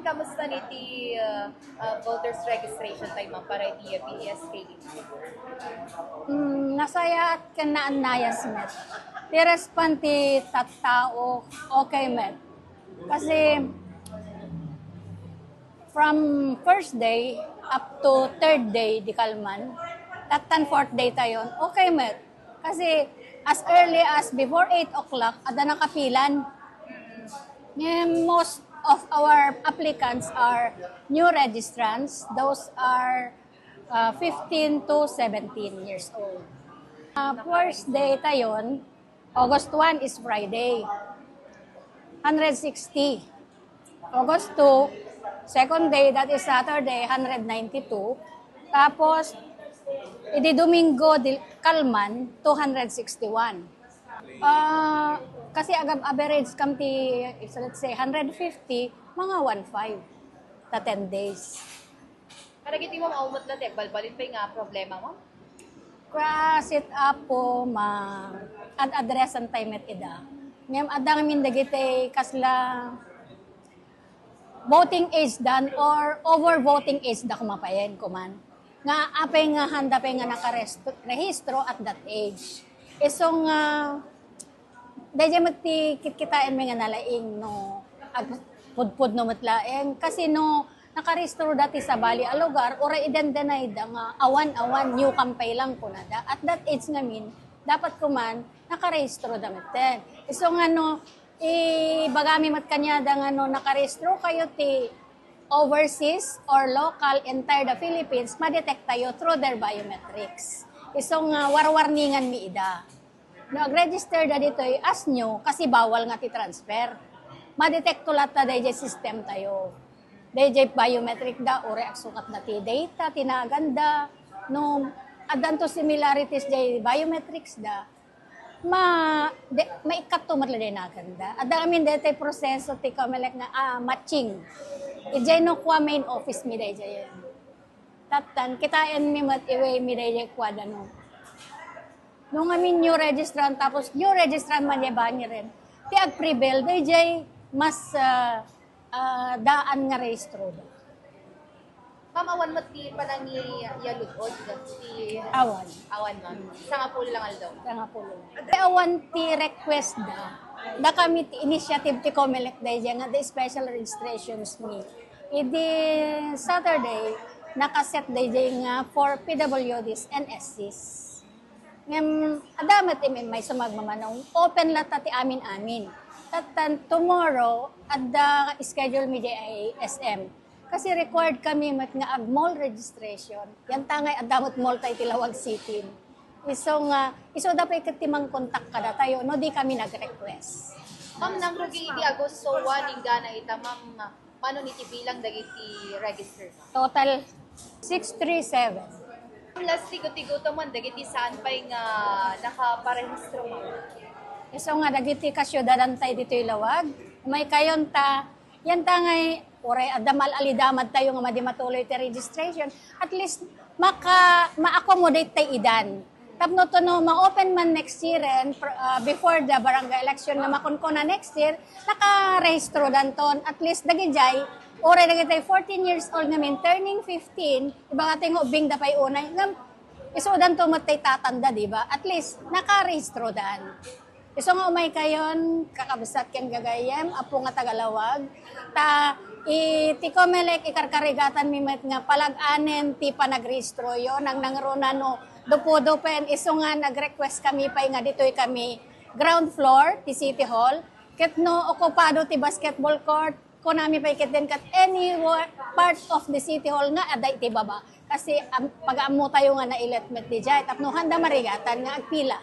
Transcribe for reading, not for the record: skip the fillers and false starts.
kamusta ni ti voters registration tayo ma'am para iti BSKE? Nasaya at kanaanayas met. Ti respond ti tattao okay met. Kasi from first day up to third day di kalman, tattan fourth day tayon, okay met. Kasi as early as before 8 o'clock, ada nakapilan. Most of our applicants are new registrants. Those are 15 to 17 years old. First day tayon, August 1 is Friday, 160. August 2, second day, that is Saturday, 192. Tapos, idi Domingo, Kalman, 261. Kasi average kamti, let's say, 150, mga 1.5 ta 10 days. Karagiti mo maumot na te, balbalin pa nga problema mo? Sit up po, ad-address ang time at ida. Ngayon, adang mindagite kasla voting age dan or over voting age da kumapayen kuman. Nga apay nga handa pay nga nakarehistro at that age. Isong dahil magti kitain may nga nalaing no pudpud no matlaeng kasi no nakarehistro dati sa bali a lugar ora idendenay da nga awan-awan new campaign lang ko na da. At that age ngamin dapat kuman nakarehistro da meten. Isong ano bagami mat kanya da nga no nakarehistro kayo ti overseas or local entire the Philippines, ma-detect tayo through their biometrics. Isong warwarningan mi ida. Nag-register da dito as new kasi bawal nga ti transfer. Ma-detect tulat ta DJ system tayo. DJ biometric da, ore aksukat na ti data, tinaganda. No, adan to similarities day biometrics da. Maikat to matla day naganda. Adang amin dito proseso ti kamelek na matching. Ijay no kwa main office mi day jay. Tatan kitain mi mat iwe mi day kwa dano. Nung amin new registrant tapos new registrant man jay bani rin. Ti ag prevail day jay mas daan nga rehistro da. Kamawan mo ti panangi yalugod ti awan ma'am. Sa nga pulo lang aldaw. Sa nga pulo. Awan ti request da kami ti initiative ti COMELEC day nga the special registrations mi. Idi Saturday nakaset day nga for PWDs and SCs. Ngem adamat may sumagmamanong open lata ti amin-amin. Tatan tomorrow adda schedule mi ay SM. Kasi required kami mat nga ag mall registration. Yan tangay adamot mall tay ti Laoag City. Iso dapay katimang kontak kada tayo no di kami nag-request. Ma'am nang rugi idi Agosto 1 ingana ita ma'am paano niti bilang dagiti register? Total 637. Last tigo to man dagiti saan pay nga nakaparehistro mo? Iso nga dagiti ka siudadan tay ditoy Laoag. May kayon ta yan tangay oray adamal alidamad tayo nga madi matuloy ti registration. At least ma-accommodate tay idan. Tapno to no ma-open man next year and before the barangay election na makunkuna next year, naka-rehistro danton. At least dagijay oray dagitay 14 years old ngamin turning 15, iba nga tayo ubing dapay unay. Isudan to matay tatanda, di ba? At least naka-rehistro dan. Iso nga umay kayon, kakabsat kang gagayem, apo nga tagalawag. Ti COMELEC ikarkarigatan mi met nga palag-anen ti panagrehistro yo nang nangruna no dupo-dupen iso nga nag-request kami pay nga ditoy kami ground floor ti City Hall ket no okupado ti basketball court ko nami pay ket den kat any part of the City Hall nga aday ti baba kasi pag-amo tayo nga na ilet met di jay tapno handa marigatan nga agpila.